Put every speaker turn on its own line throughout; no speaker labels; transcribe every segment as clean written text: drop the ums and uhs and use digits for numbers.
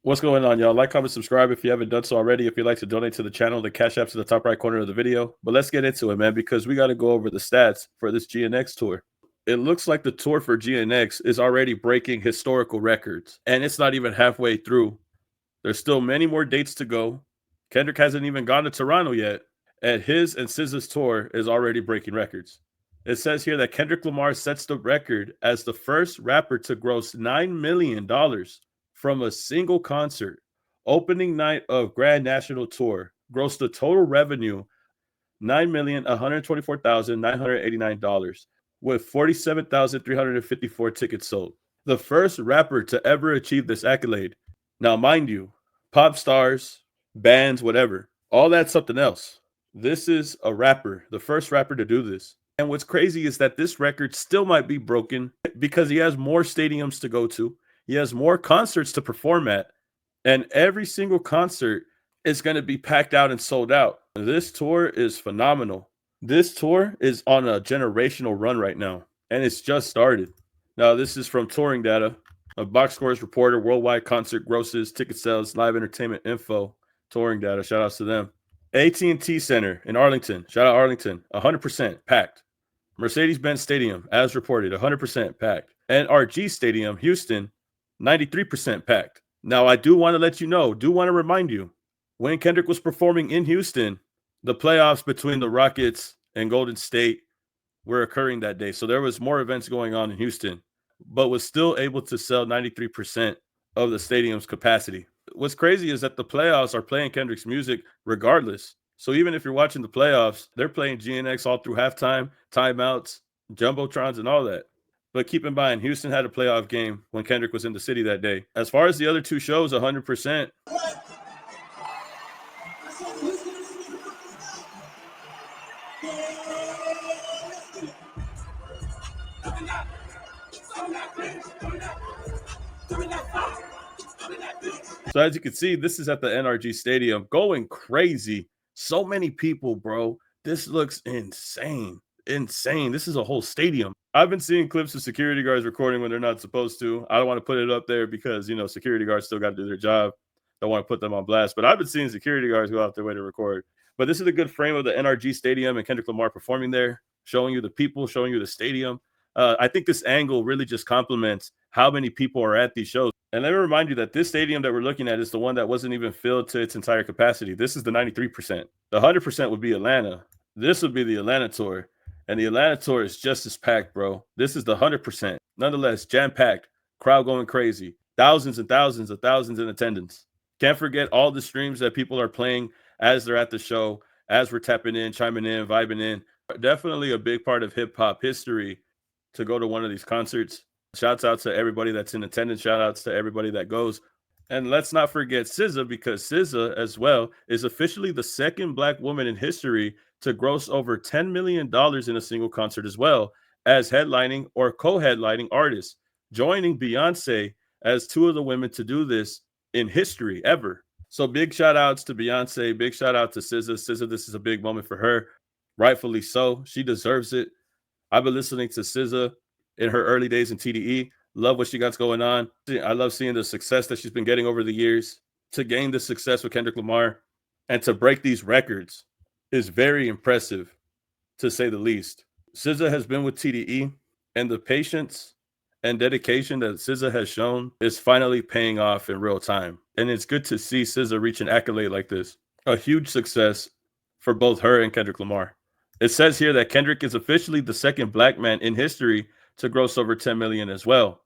What's going on, y'all? Like, comment, subscribe if you haven't done so already. If you'd like to donate to the channel, the Cash App's in the top right corner of the video. But let's get into it, man, because we got to go over the stats for this GNX tour. It looks like the tour for GNX is already breaking historical records, and it's not even halfway through. There's still many more dates to go. Kendrick hasn't even gone to Toronto yet, and his and SZA's tour is already breaking records. It says here that Kendrick Lamar sets the record as the first rapper to gross $9 million from a single concert. Opening night of Grand National Tour grossed the total revenue $9,124,989 with 47,354 tickets sold. The first rapper to ever achieve this accolade. Now, mind you, pop stars, bands, whatever, all that's something else. This is a rapper, the first rapper to do this. And what's crazy is that this record still might be broken because he has more stadiums to go to. He has more concerts to perform at. And every single concert is going to be packed out and sold out. This tour is phenomenal. This tour is on a generational run right now, and it's just started. Now, this is from touring data. A box scores reporter, worldwide concert grosses, ticket sales, live entertainment info, touring data. Shout outs to them. AT&T Center in Arlington. Shout out Arlington. 100% packed. Mercedes-Benz Stadium, as reported, 100% packed. NRG Stadium, Houston, 93% packed. Now, I do want to let you know, do want to remind you, when Kendrick was performing in Houston, the playoffs between the Rockets and Golden State were occurring that day. So there was more events going on in Houston, but was still able to sell 93% of the stadium's capacity. What's crazy is that the playoffs are playing Kendrick's music regardless. So even if you're watching the playoffs, they're playing GNX all through halftime, timeouts, jumbotrons, and all that. But keep in mind, Houston had a playoff game when Kendrick was in the city that day. As far as the other two shows, 100%. So as you can see, this is at the NRG Stadium, going crazy. So many people, bro. This looks insane. Insane. This is a whole stadium. I've been seeing clips of security guards recording when they're not supposed to. I don't want to put it up there because, you know, security guards still got to do their job. Don't want to put them on blast. But I've been seeing security guards go out their way to record. But this is a good frame of the NRG Stadium and Kendrick Lamar performing there, showing you the people, showing you the stadium. I think this angle really just complements how many people are at these shows. And let me remind you that this stadium that we're looking at is the one that wasn't even filled to its entire capacity. This is the 93%. The 100% would be Atlanta. This would be the Atlanta tour. And the Atlanta tour is just as packed, bro. This is the 100%. Nonetheless, jam-packed, crowd going crazy. Thousands and thousands of thousands in attendance. Can't forget all the streams that people are playing as they're at the show, as we're tapping in, chiming in, vibing in. Definitely a big part of hip-hop history to go to one of these concerts. Shouts out to everybody that's in attendance. Shout outs to everybody that goes. And let's not forget SZA, because SZA as well is officially the second Black woman in history to gross over $10 million in a single concert as well as headlining or co-headlining artists, joining Beyonce as two of the women to do this in history ever. So big shout outs to Beyonce, big shout out to SZA. SZA, this is a big moment for her. Rightfully so. She deserves it. I've been listening to SZA in her early days in TDE. Love what she got going on. I love seeing the success that she's been getting over the years. To gain the success with Kendrick Lamar and to break these records is very impressive, to say the least. SZA has been with TDE, and the patience and dedication that SZA has shown is finally paying off in real time. And it's good to see SZA reach an accolade like this. A huge success for both her and Kendrick Lamar. It says here that Kendrick is officially the second Black man in history to gross over 10 million as well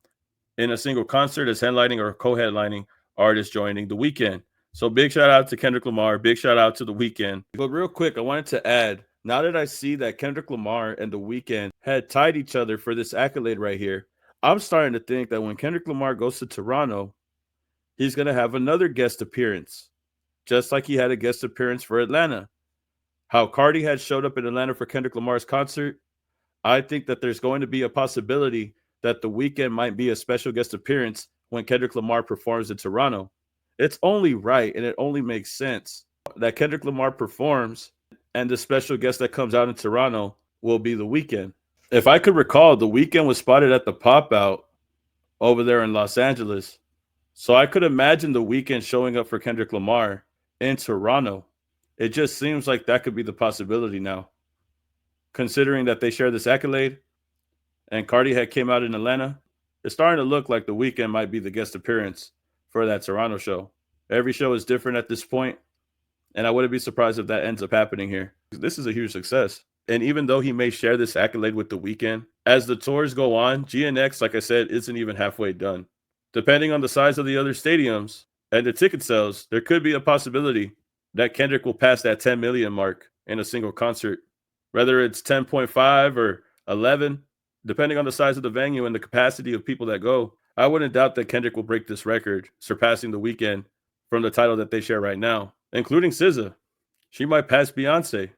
in a single concert as headlining or co-headlining artist joining The Weeknd. So big shout out to Kendrick Lamar, big shout out to The Weeknd. But real quick, I wanted to add, now that I see that Kendrick Lamar and The Weeknd had tied each other for this accolade right here, I'm starting to think that when Kendrick Lamar goes to Toronto, he's going to have another guest appearance, just like he had a guest appearance for Atlanta. How Cardi had showed up in Atlanta for Kendrick Lamar's concert, I think that there's going to be a possibility that The Weeknd might be a special guest appearance when Kendrick Lamar performs in Toronto. It's only right and it only makes sense that Kendrick Lamar performs and the special guest that comes out in Toronto will be The Weeknd. If I could recall, The Weeknd was spotted at the Pop Out over there in Los Angeles So I could imagine the weekend showing up for Kendrick Lamar in Toronto. It just seems like that could be the possibility now, considering that they share this accolade and Cardi had came out in Atlanta. It's starting to look like the weekend might be the guest appearance for that Toronto show. Every show is different at this point, and I wouldn't be surprised if that ends up happening here. This is a huge success. And even though he may share this accolade with the weekend, as the tours go on, GNX, like I said, isn't even halfway done. Depending on the size of the other stadiums and the ticket sales, there could be a possibility that Kendrick will pass that 10 million mark in a single concert. Whether it's 10.5 or 11, depending on the size of the venue and the capacity of people that go, I wouldn't doubt that Kendrick will break this record, surpassing the weekend from the title that they share right now, including SZA. She might pass Beyonce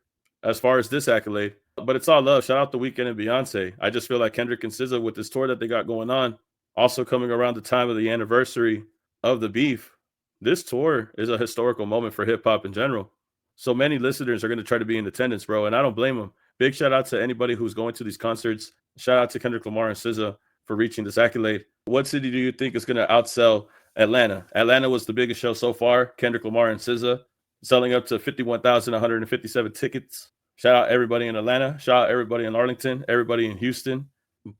as far as this accolade. But it's all love. Shout out The Weeknd and Beyonce. I just feel like Kendrick and SZA with this tour that they got going on, also coming around the time of the anniversary of the beef. This tour is a historical moment for hip hop in general. So many listeners are going to try to be in attendance, bro, and I don't blame them. Big shout out to anybody who's going to these concerts. Shout out to Kendrick Lamar and SZA for reaching this accolade. What city do you think is going to outsell Atlanta? Atlanta was the biggest show so far. Kendrick Lamar and SZA selling up to 51,157 tickets. Shout out everybody in Atlanta. Shout out everybody in Arlington, everybody in Houston.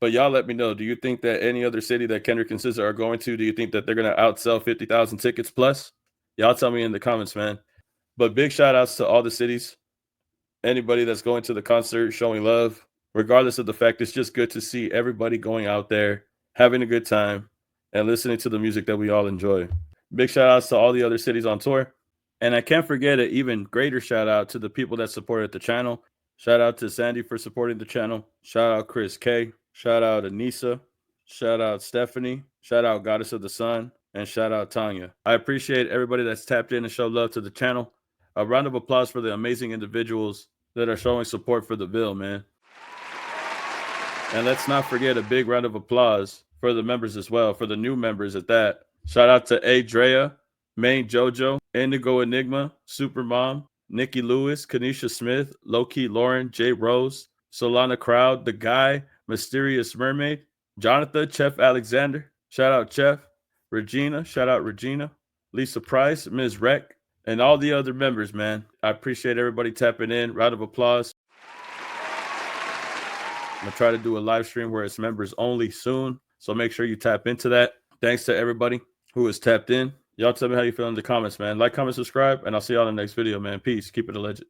But y'all let me know, do you think that any other city that Kendrick and SZA are going to, do you think that they're going to outsell 50,000 tickets plus? Y'all tell me in the comments, man. But big shout outs to all the cities. Anybody that's going to the concert, showing love, regardless of the fact, it's just good to see everybody going out there, having a good time, and listening to the music that we all enjoy. Big shout outs to all the other cities on tour. And I can't forget an even greater shout out to the people that supported the channel. Shout out to Sandy for supporting the channel. Shout out Chris K. Shout out Anissa. Shout out Stephanie. Shout out Goddess of the Sun. And shout out Tanya. I appreciate everybody that's tapped in and showed love to the channel. A round of applause for the amazing individuals that are showing support for the bill, man. And let's not forget a big round of applause for the members as well, for the new members at that. Shout out to Adrea, Main Jojo, Indigo Enigma, Supermom, Nikki Lewis, Kanisha Smith, Low-Key Lauren, J Rose, Solana Crowd, The Guy, Mysterious Mermaid, Jonathan, Chef Alexander, shout out Chef, Regina, shout out Regina, Lisa Price, Ms. Rec, and all the other members, man. I appreciate everybody tapping in. Round of applause. I'm going to try to do a live stream where it's members only soon, so make sure you tap into that. Thanks to everybody who has tapped in. Y'all tell me how you feel in the comments, man. Like, comment, subscribe, and I'll see y'all in the next video, man. Peace. Keep it a legend.